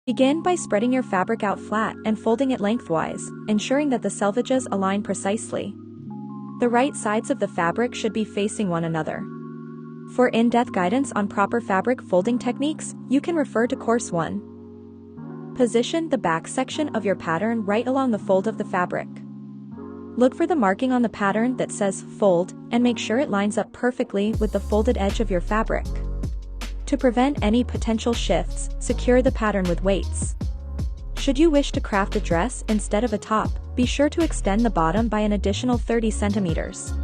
Begin by spreading your fabric out flat and folding it lengthwise, ensuring that the selvages align precisely. The right sides of the fabric should be facing one another. For in-depth guidance on proper fabric folding techniques, you can refer to Course 1. Position the back section of your pattern right along the fold of the fabric. Look for the marking on the pattern that says "fold" and make sure it lines up perfectly with the folded edge of your fabric. To prevent any potential shifts, secure the pattern with weights. Should you wish to craft a dress instead of a top, be sure to extend the bottom by an additional 30 centimeters.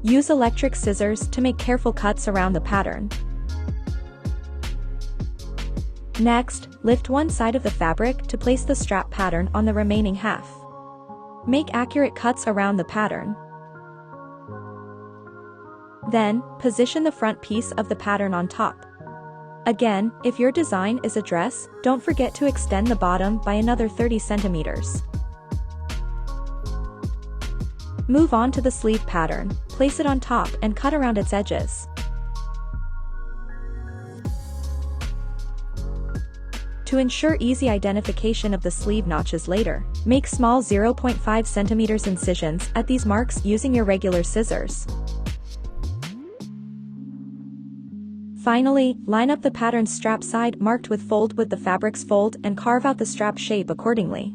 Use electric scissors to make careful cuts around the pattern. Next, lift one side of the fabric to place the strap pattern on the remaining half. Make accurate cuts around the pattern. Then, position the front piece of the pattern on top. Again, if your design is a dress, don't forget to extend the bottom by another 30 centimeters. Move on to the sleeve pattern, place it on top and cut around its edges. To ensure easy identification of the sleeve notches later, make small 0.5 centimeters incisions at these marks using your regular scissors. Finally, line up the pattern's strap side marked with fold with the fabric's fold and carve out the strap shape accordingly.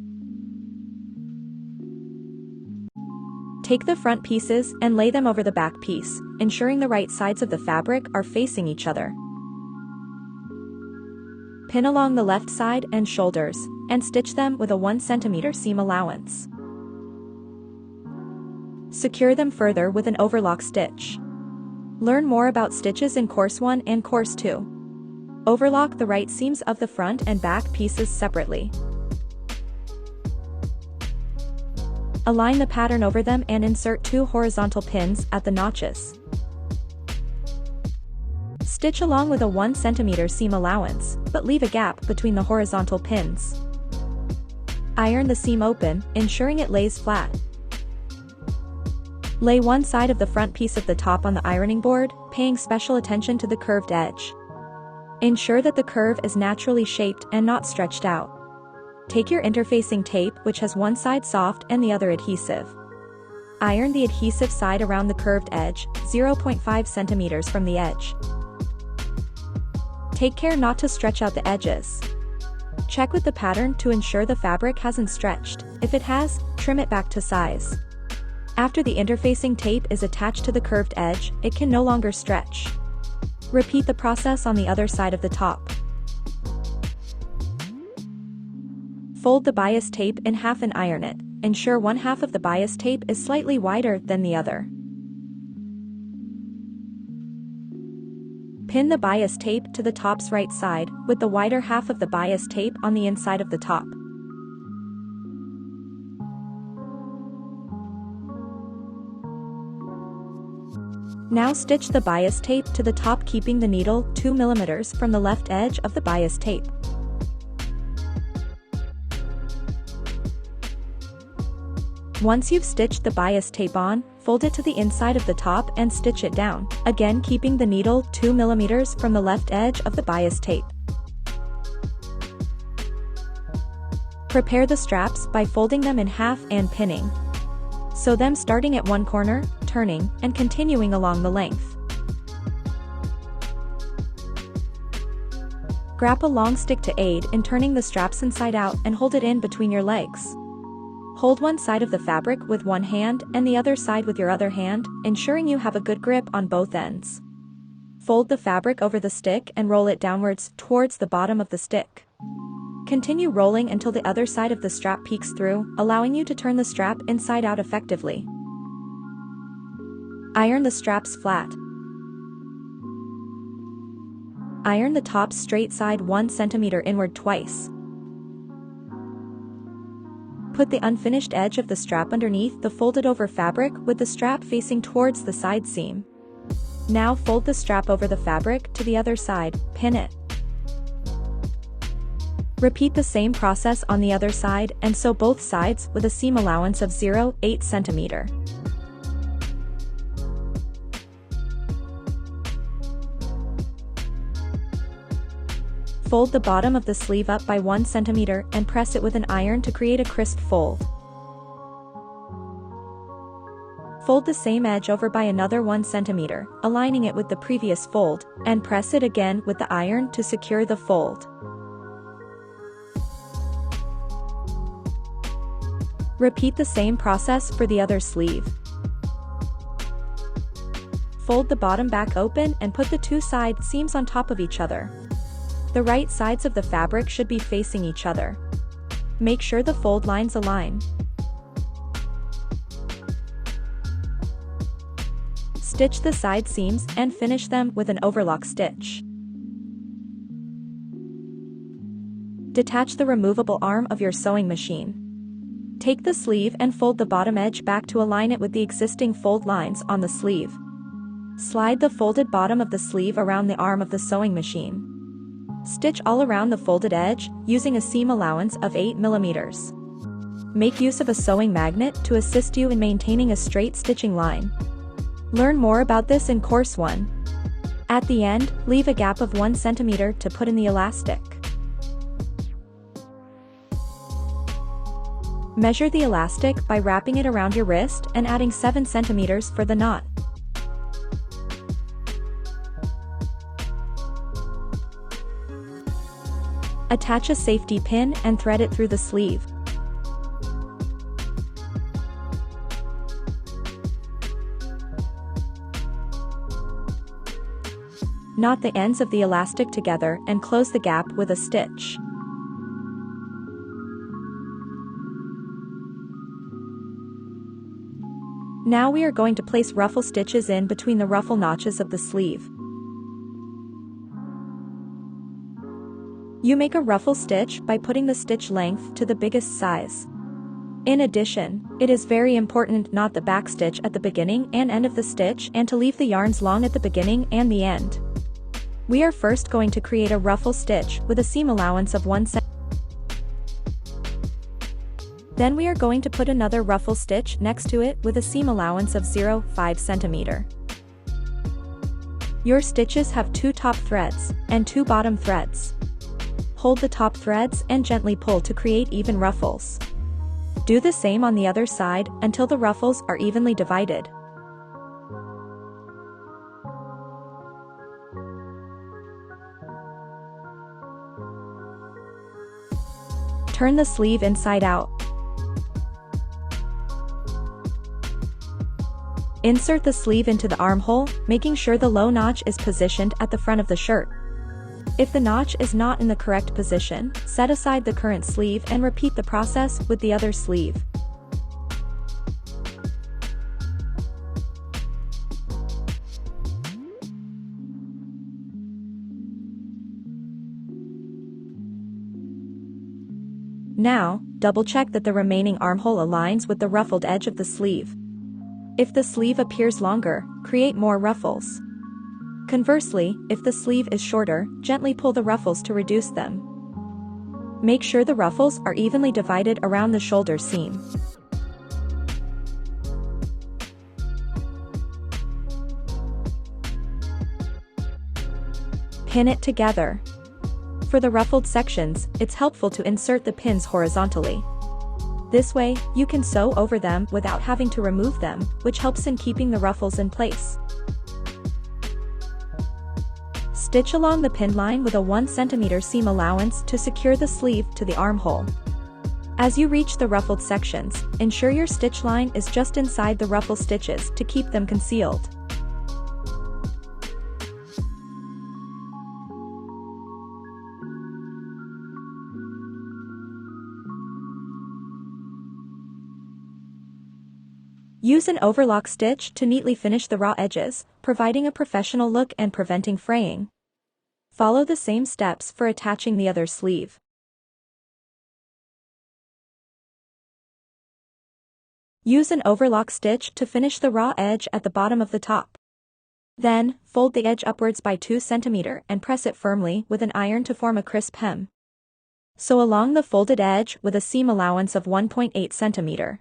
Take the front pieces and lay them over the back piece, ensuring the right sides of the fabric are facing each other. Pin along the left side and shoulders, and stitch them with a 1 centimeter seam allowance. Secure them further with an overlock stitch. Learn more about stitches in Course 1 and Course 2. Overlock the right seams of the front and back pieces separately. Align the pattern over them and insert 2 horizontal pins at the notches. Stitch along with a 1 centimeter seam allowance, but leave a gap between the horizontal pins. Iron the seam open, ensuring it lays flat. Lay one side of the front piece of the top on the ironing board, paying special attention to the curved edge. Ensure that the curve is naturally shaped and not stretched out. Take your interfacing tape, which has one side soft and the other adhesive. Iron the adhesive side around the curved edge, 0.5 centimeters from the edge. Take care not to stretch out the edges. Check with the pattern to ensure the fabric hasn't stretched. If it has, trim it back to size. After the interfacing tape is attached to the curved edge, it can no longer stretch. Repeat the process on the other side of the top. Fold the bias tape in half and iron it. Ensure one half of the bias tape is slightly wider than the other. Pin the bias tape to the top's right side, with the wider half of the bias tape on the inside of the top. Now stitch the bias tape to the top, keeping the needle 2 millimeters from the left edge of the bias tape. Once you've stitched the bias tape on, fold it to the inside of the top and stitch it down, again keeping the needle 2 millimeters from the left edge of the bias tape. Prepare the straps by folding them in half and pinning. Sew them starting at one corner, turning, and continuing along the length. Grab a long stick to aid in turning the straps inside out and hold it in between your legs. Hold one side of the fabric with one hand and the other side with your other hand, ensuring you have a good grip on both ends. Fold the fabric over the stick and roll it downwards towards the bottom of the stick. Continue rolling until the other side of the strap peeks through, allowing you to turn the strap inside out effectively. Iron the straps flat. Iron the top straight side 1 centimeter inward twice. Put the unfinished edge of the strap underneath the folded over fabric with the strap facing towards the side seam. Now fold the strap over the fabric to the other side, pin it. Repeat the same process on the other side and sew both sides with a seam allowance of 0.8 centimeter. Fold the bottom of the sleeve up by 1 cm and press it with an iron to create a crisp fold. Fold the same edge over by another 1 cm, aligning it with the previous fold, and press it again with the iron to secure the fold. Repeat the same process for the other sleeve. Fold the bottom back open and put the two side seams on top of each other. The right sides of the fabric should be facing each other. Make sure the fold lines align. Stitch the side seams and finish them with an overlock stitch. Detach the removable arm of your sewing machine. Take the sleeve and fold the bottom edge back to align it with the existing fold lines on the sleeve. Slide the folded bottom of the sleeve around the arm of the sewing machine. Stitch all around the folded edge, using a seam allowance of 8 mm. Make use of a sewing magnet to assist you in maintaining a straight stitching line. Learn more about this in Course 1. At the end, leave a gap of 1 cm to put in the elastic. Measure the elastic by wrapping it around your wrist and adding 7 cm for the knot. Attach a safety pin and thread it through the sleeve. Knot the ends of the elastic together and close the gap with a stitch. Now we are going to place ruffle stitches in between the ruffle notches of the sleeve. You make a ruffle stitch by putting the stitch length to the biggest size. In addition, it is very important to knot the back stitch at the beginning and end of the stitch and to leave the yarns long at the beginning and the end. We are first going to create a ruffle stitch with a seam allowance of 1 cm. Then we are going to put another ruffle stitch next to it with a seam allowance of 0.5 cm. Your stitches have 2 top threads and 2 bottom threads. Hold the top threads and gently pull to create even ruffles. Do the same on the other side until the ruffles are evenly divided. Turn the sleeve inside out. Insert the sleeve into the armhole, making sure the low notch is positioned at the front of the shirt. If the notch is not in the correct position, set aside the current sleeve and repeat the process with the other sleeve. Now, double-check that the remaining armhole aligns with the ruffled edge of the sleeve. If the sleeve appears longer, create more ruffles. Conversely, if the sleeve is shorter, gently pull the ruffles to reduce them. Make sure the ruffles are evenly divided around the shoulder seam. Pin it together. For the ruffled sections, it's helpful to insert the pins horizontally. This way, you can sew over them without having to remove them, which helps in keeping the ruffles in place. Stitch along the pin line with a 1 cm seam allowance to secure the sleeve to the armhole. As you reach the ruffled sections, ensure your stitch line is just inside the ruffle stitches to keep them concealed. Use an overlock stitch to neatly finish the raw edges, providing a professional look and preventing fraying. Follow the same steps for attaching the other sleeve. Use an overlock stitch to finish the raw edge at the bottom of the top. Then, fold the edge upwards by 2 cm and press it firmly with an iron to form a crisp hem. Sew along the folded edge with a seam allowance of 1.8 cm.